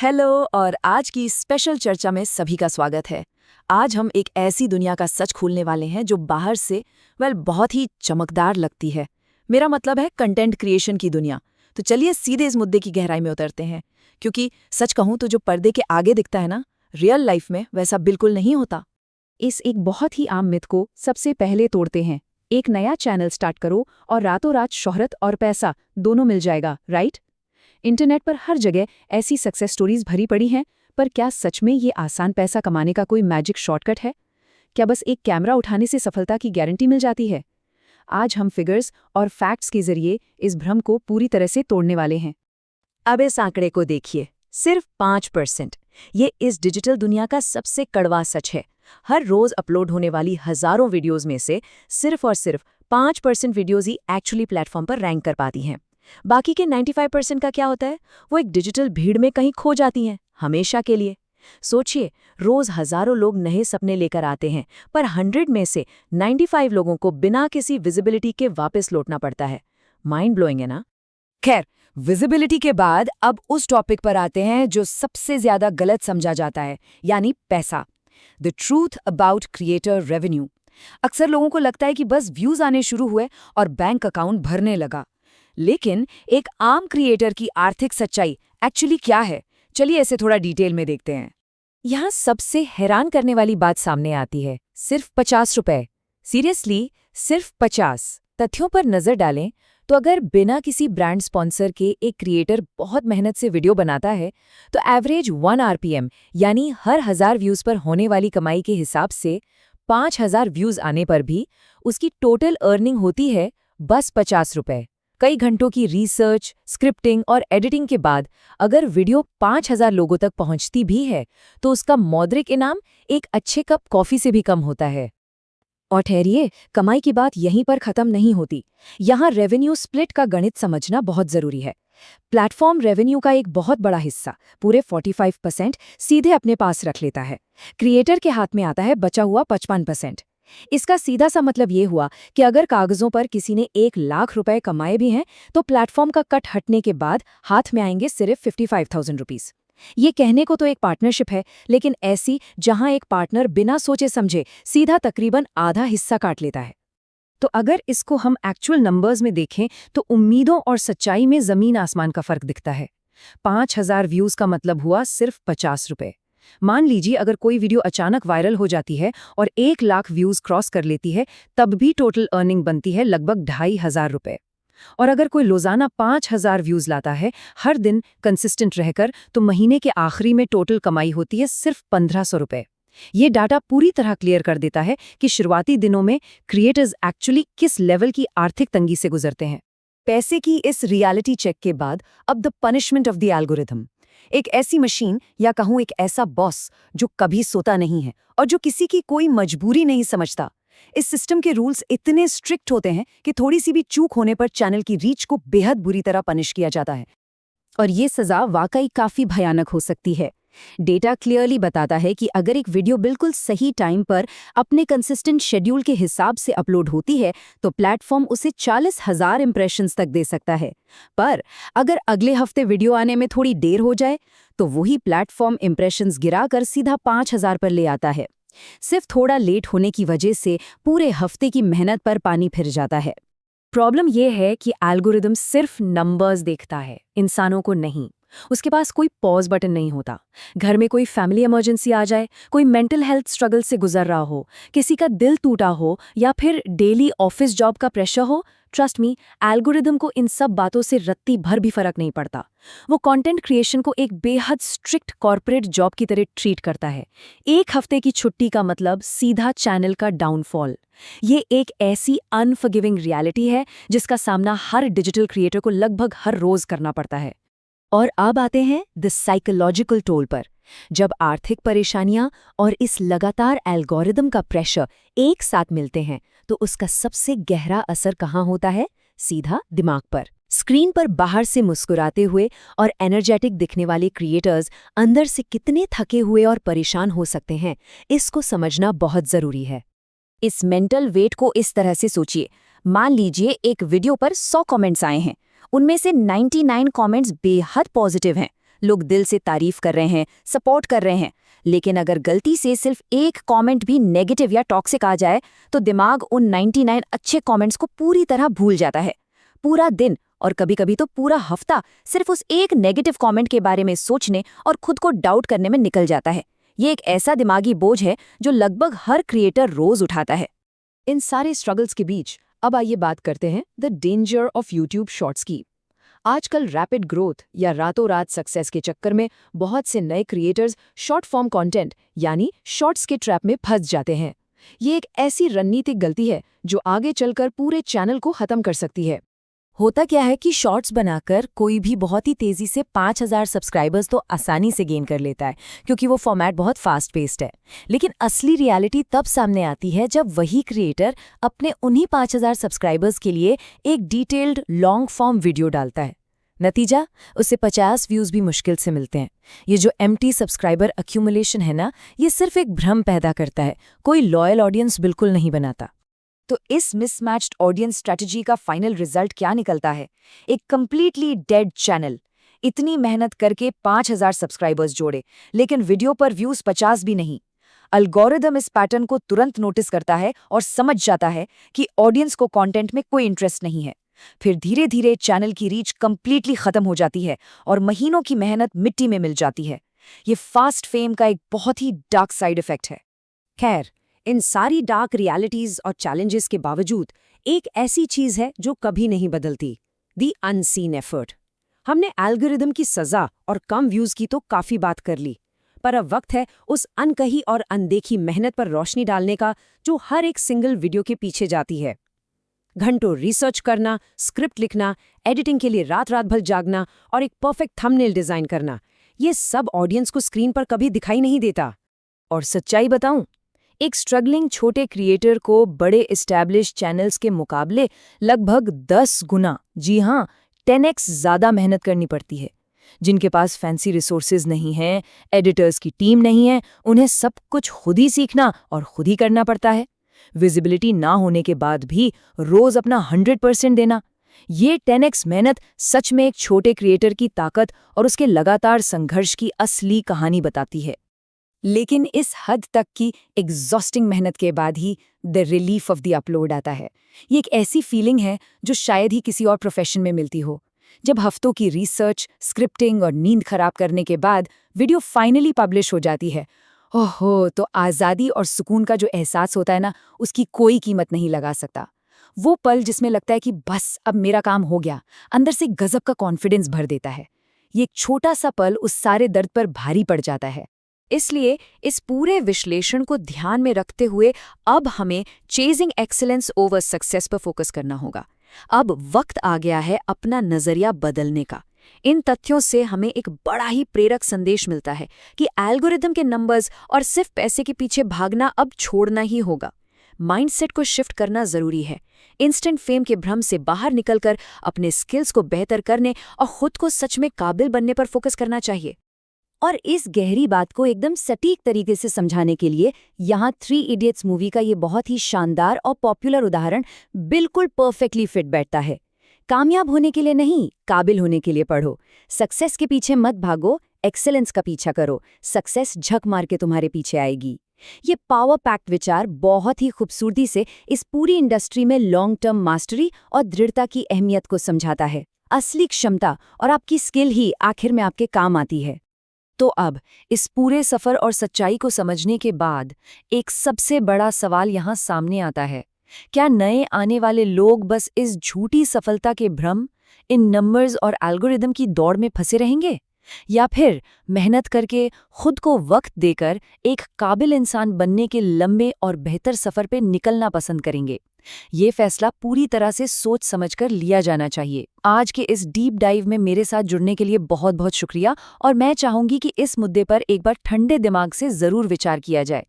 Hello और आज की स्पेशल चर्चा में सभी का स्वागत है। आज हम एक ऐसी दुनिया का सच खोलने वाले हैं जो बाहर से बहुत ही चमकदार लगती है। मेरा मतलब है कंटेंट क्रिएशन की दुनिया। तो चलिए सीधे इस मुद्दे की गहराई में उतरते हैं, क्योंकि सच कहूं तो जो पर्दे के आगे दिखता है ना, रियल लाइफ में वैसा बिल्कुल नहीं होता। इस एक बहुत ही आम मिथ को सबसे पहले तोड़ते हैं। एक नया चैनल स्टार्ट करो और रातों रात शोहरत और पैसा दोनों मिल जाएगा, राइट? इंटरनेट पर हर जगह ऐसी सक्सेस स्टोरीज भरी पड़ी हैं, पर क्या सच में ये आसान पैसा कमाने का कोई मैजिक शॉर्टकट है? क्या बस एक कैमरा उठाने से सफलता की गारंटी मिल जाती है? आज हम फिगर्स और फैक्ट्स के जरिए इस भ्रम को पूरी तरह से तोड़ने वाले हैं। अब इस आंकड़े को देखिए, सिर्फ 5%। ये इस डिजिटल दुनिया का सबसे कड़वा सच है। हर रोज अपलोड होने वाली हजारों वीडियोस में से सिर्फ और सिर्फ 5% वीडियोस ही एक्चुअली प्लेटफॉर्म पर रैंक कर पाती हैं। बाकी के 95% का क्या होता है? वो एक डिजिटल भीड़ में कहीं खो जाती हैं, हमेशा के लिए। सोचिए, रोज हजारों लोग नए सपने लेकर आते हैं, पर 100 में से 95 लोगों को बिना किसी विजिबिलिटी के वापस लौटना पड़ता है। माइंड ब्लोइंग है ना? खैर, विजिबिलिटी के बाद अब उस टॉपिक पर आते हैं जो सबसे ज्यादा गलत समझा जाता है, यानी पैसा। The truth about creator revenue. अक्सर लोगों को लगता है कि बस व्यूज आने शुरू हुए और बैंक अकाउंट भरने लगा। लेकिन एक आम क्रिएटर की आर्थिक सच्चाई एक्चुअली क्या है? चलिए इसे थोड़ा डिटेल में देखते हैं। यहाँ सबसे हैरान करने वाली बात सामने आती है, सिर्फ 50 रुपए। सीरियसली, सिर्फ 50। तथ्यों पर नजर डालें तो अगर बिना किसी ब्रांड स्पॉन्सर के एक क्रिएटर बहुत मेहनत से वीडियो बनाता है, तो एवरेज 1 आरपीएम यानी हर 1000 व्यूज पर होने वाली कमाई के हिसाब से 5000 व्यूज आने पर भी उसकी टोटल अर्निंग होती है बस 50 रुपए। कई घंटों की रिसर्च, स्क्रिप्टिंग और एडिटिंग के बाद अगर वीडियो 5000 लोगों तक पहुंचती भी है, तो उसका मौद्रिक इनाम एक अच्छे कप कॉफी से भी कम होता है। और ठहरिए, कमाई की बात यहीं पर खत्म नहीं होती। यहाँ रेवेन्यू स्प्लिट का गणित समझना बहुत जरूरी है। प्लेटफॉर्म रेवेन्यू का एक बहुत बड़ा हिस्सा, पूरे 45%, सीधे अपने पास रख लेता है। क्रिएटर के हाथ में आता है बचा हुआ 55%। इसका सीधा सा मतलब ये हुआ कि अगर कागजों पर किसी ने 1 लाख रुपए कमाए भी हैं, तो प्लेटफॉर्म का कट हटने के बाद हाथ में आएंगे सिर्फ 55,000 रुपीस। ये कहने को तो एक पार्टनरशिप है, लेकिन ऐसी जहां एक पार्टनर बिना सोचे समझे सीधा तकरीबन आधा हिस्सा काट लेता है। तो अगर इसको हम एक्चुअल नंबर्स में देखें तो उम्मीदों और सच्चाई में जमीन आसमान का फर्क दिखता है। 5000 व्यूज का मतलब हुआ सिर्फ 50 रुपए। मान लीजिए अगर कोई वीडियो अचानक वायरल हो जाती है और 1 लाख व्यूज क्रॉस कर लेती है, तब भी टोटल अर्निंग बनती है लगभग 2500 रुपए। और अगर कोई रोजाना 5000 व्यूज लाता है हर दिन कंसिस्टेंट रहकर, तो महीने के आखिरी में टोटल कमाई होती है सिर्फ 1500 रुपए। ये डाटा पूरी तरह क्लियर कर देता है कि शुरुआती दिनों में क्रिएटर्स एक्चुअली किस लेवल की आर्थिक तंगी से गुजरते हैं। पैसे की इस रियलिटी चेक के बाद अब the punishment of the algorithm. एक ऐसी मशीन या कहूं एक ऐसा बॉस जो कभी सोता नहीं है और जो किसी की कोई मजबूरी नहीं समझता। इस सिस्टम के रूल्स इतने स्ट्रिक्ट होते हैं कि थोड़ी सी भी चूक होने पर चैनल की रीच को बेहद बुरी तरह पनिश किया जाता है। और ये सजा वाकई काफी भयानक हो सकती है। डेटा क्लियरली बताता है कि अगर एक वीडियो बिल्कुल सही टाइम पर अपने कंसिस्टेंट शेड्यूल के हिसाब से अपलोड होती है, तो प्लेटफॉर्म उसे 40,000 इंप्रेशंस तक दे सकता है। पर अगर अगले हफ्ते वीडियो आने में थोड़ी देर हो जाए, तो वही प्लेटफॉर्म इंप्रेशंस गिराकर सीधा 5000 पर ले आता है। सिर्फ थोड़ा लेट होने की वजह से पूरे हफ्ते की मेहनत पर पानी फिर जाता है। प्रॉब्लम यह है कि एल्गोरिदम सिर्फ नंबर्स देखता है, इंसानों को नहीं। उसके पास कोई पॉज बटन नहीं होता। घर में कोई फैमिली इमरजेंसी आ जाए, कोई मेंटल हेल्थ स्ट्रगल से गुजर रहा हो, किसी का दिल टूटा हो या फिर डेली ऑफिस जॉब का प्रेशर हो, ट्रस्ट मी, एल्गोरिदम को इन सब बातों से रत्ती भर भी फर्क नहीं पड़ता। वो कंटेंट क्रिएशन को एक बेहद स्ट्रिक्ट कॉर्पोरेट जॉब की तरह ट्रीट करता है। एक हफ्ते की छुट्टी का मतलब सीधा चैनल का डाउनफॉल। ये एक ऐसी अनफॉरगिविंग रियलिटी है जिसका सामना हर डिजिटल क्रिएटर को लगभग हर रोज करना पड़ता है। और अब आते हैं द साइकोलॉजिकल टोल पर। जब आर्थिक परेशानियां और इस लगातार एल्गोरिदम का प्रेशर एक साथ मिलते हैं, तो उसका सबसे गहरा असर कहाँ होता है? सीधा दिमाग पर। स्क्रीन पर बाहर से मुस्कुराते हुए और एनर्जेटिक दिखने वाले क्रिएटर्स अंदर से कितने थके हुए और परेशान हो सकते हैं, इसको समझना बहुत जरूरी है। इस मेंटल वेट को इस तरह से सोचिए। मान लीजिए एक वीडियो पर 100 कमेंट्स आए हैं, उनमें से 99 कमेंट्स बेहद पॉजिटिव हैं, लोग दिल से तारीफ कर रहे हैं, सपोर्ट कर रहे हैं, लेकिन अगर गलती से सिर्फ एक कमेंट भी नेगेटिव या टॉक्सिक आ जाए तो दिमाग उन 99 अच्छे कमेंट्स को पूरी तरह भूल जाता है। पूरा दिन और कभी-कभी तो पूरा हफ्ता सिर्फ उस एक नेगेटिव कमेंट के बारे में सोचने और खुद को डाउट करने में निकल जाता है। ये एक ऐसा दिमागी बोझ है जो लगभग हर क्रिएटर रोज उठाता है। इन सारे स्ट्रगल्स के बीच अब आइए बात करते हैं the danger of YouTube shorts की। आजकल रैपिड ग्रोथ या रातों रात सक्सेस के चक्कर में बहुत से नए क्रिएटर्स शॉर्ट फॉर्म कंटेंट यानी शॉर्ट्स के ट्रैप में फंस जाते हैं। ये एक ऐसी रणनीतिक गलती है जो आगे चलकर पूरे चैनल को खत्म कर सकती है। होता क्या है कि शॉर्ट्स बनाकर कोई भी बहुत ही तेजी से 5000 सब्सक्राइबर्स तो आसानी से गेन कर लेता है, क्योंकि वो फॉर्मेट बहुत फास्ट पेस्ड है। लेकिन असली रियलिटी तब सामने आती है जब वही क्रिएटर अपने उन्हीं 5000 सब्सक्राइबर्स के लिए एक डिटेल्ड लॉन्ग फॉर्म वीडियो डालता है। नतीजा, उसे 50 व्यूज भी मुश्किल से मिलते हैं। ये जो एम्प्टी सब्सक्राइबर एक्यूमुलेशन है ना, ये सिर्फ एक भ्रम पैदा करता है, कोई लॉयल ऑडियंस बिल्कुल नहीं बनाता। तो इस मिसमैच्ड ऑडियंस स्ट्रैटेजी का फाइनल रिजल्ट क्या निकलता है? एक कंप्लीटली डेड चैनल। इतनी मेहनत करके 5000 सब्सक्राइबर्स जोड़े, लेकिन वीडियो पर व्यूज 50 भी नहीं। एल्गोरिदम इस पैटर्न को तुरंत नोटिस करता है और समझ जाता है कि ऑडियंस को कंटेंट में कोई इंटरेस्ट नहीं है। फिर धीरे धीरे चैनल की रीच कंप्लीटली खत्म हो जाती है और महीनों की मेहनत मिट्टी में मिल जाती है। ये फास्ट फेम का एक बहुत ही डार्क साइड इफेक्ट है। खैर, इन सारी डार्क रियलिटीज और चैलेंजेस के बावजूद एक ऐसी चीज है जो कभी नहीं बदलती, द अनसीन एफर्ट। हमने एल्गोरिदम की सजा और कम व्यूज की तो काफी बात कर ली, पर अब वक्त है उस अनकही और अनदेखी मेहनत पर रोशनी डालने का जो हर एक सिंगल वीडियो के पीछे जाती है। घंटों रिसर्च करना, स्क्रिप्ट लिखना, एडिटिंग के लिए रात रात भर जागना और एक परफेक्ट थंबनेल डिजाइन करना, ये सब ऑडियंस को स्क्रीन पर कभी दिखाई नहीं देता। और सच्चाई बताऊं, एक स्ट्रगलिंग छोटे क्रिएटर को बड़े एस्टैब्लिश चैनल्स के मुकाबले लगभग 10 गुना, जी हाँ 10x ज़्यादा मेहनत करनी पड़ती है। जिनके पास फैंसी रिसोर्सेज नहीं हैं, एडिटर्स की टीम नहीं है, उन्हें सब कुछ खुद ही सीखना और खुद ही करना पड़ता है। विजिबिलिटी ना होने के बाद भी रोज अपना 100% देना, ये 10x मेहनत सच में एक छोटे क्रिएटर की ताकत और उसके लगातार संघर्ष की असली कहानी बताती है। लेकिन इस हद तक की एग्जॉस्टिंग मेहनत के बाद ही the relief of the upload आता है। ये एक ऐसी फीलिंग है जो शायद ही किसी और प्रोफेशन में मिलती हो, जब हफ्तों की रिसर्च, स्क्रिप्टिंग और नींद खराब करने के बाद वीडियो फाइनली पब्लिश हो जाती है। ओहो, तो आज़ादी और सुकून का जो एहसास होता है ना, उसकी कोई कीमत नहीं लगा सकता। वो पल जिसमें लगता है कि बस अब मेरा काम हो गया, अंदर से गजब का कॉन्फिडेंस भर देता है। ये एक छोटा सा पल उस सारे दर्द पर भारी पड़ जाता है। इसलिए इस पूरे विश्लेषण को ध्यान में रखते हुए अब हमें चेजिंग एक्सीलेंस ओवर सक्सेस पर फोकस करना होगा। अब वक्त आ गया है अपना नजरिया बदलने का। इन तथ्यों से हमें एक बड़ा ही प्रेरक संदेश मिलता है कि एल्गोरिदम के नंबर्स और सिर्फ पैसे के पीछे भागना अब छोड़ना ही होगा। माइंडसेट को शिफ्ट करना जरूरी है। इंस्टेंट फेम के भ्रम से बाहर निकलकर अपने स्किल्स को बेहतर करने और खुद को सच में काबिल बनने पर फोकस करना चाहिए। और इस गहरी बात को एकदम सटीक तरीके से समझाने के लिए यहाँ 3 इडियट्स मूवी का ये बहुत ही शानदार और पॉपुलर उदाहरण बिल्कुल परफेक्टली फिट बैठता है। कामयाब होने के लिए नहीं, काबिल होने के लिए पढ़ो। सक्सेस के पीछे मत भागो, एक्सेलेंस का पीछा करो। सक्सेस झक मार के तुम्हारे पीछे आएगी। ये पावर पैक्ट विचार बहुत ही खूबसूरती से इस पूरी इंडस्ट्री में लॉन्ग टर्म मास्टरी और दृढ़ता की अहमियत को समझाता है। असली क्षमता और आपकी स्किल ही आखिर में आपके काम आती है। तो अब इस पूरे सफर और सच्चाई को समझने के बाद एक सबसे बड़ा सवाल यहाँ सामने आता है, क्या नए आने वाले लोग बस इस झूठी सफलता के भ्रम, इन नंबर्स और एल्गोरिदम की दौड़ में फंसे रहेंगे, या फिर मेहनत करके खुद को वक्त देकर एक काबिल इंसान बनने के लंबे और बेहतर सफर पे निकलना पसंद करेंगे? ये फैसला पूरी तरह से सोच समझकर लिया जाना चाहिए। आज के इस डीप डाइव में मेरे साथ जुड़ने के लिए बहुत बहुत शुक्रिया, और मैं चाहूंगी कि इस मुद्दे पर एक बार ठंडे दिमाग से जरूर विचार किया जाए।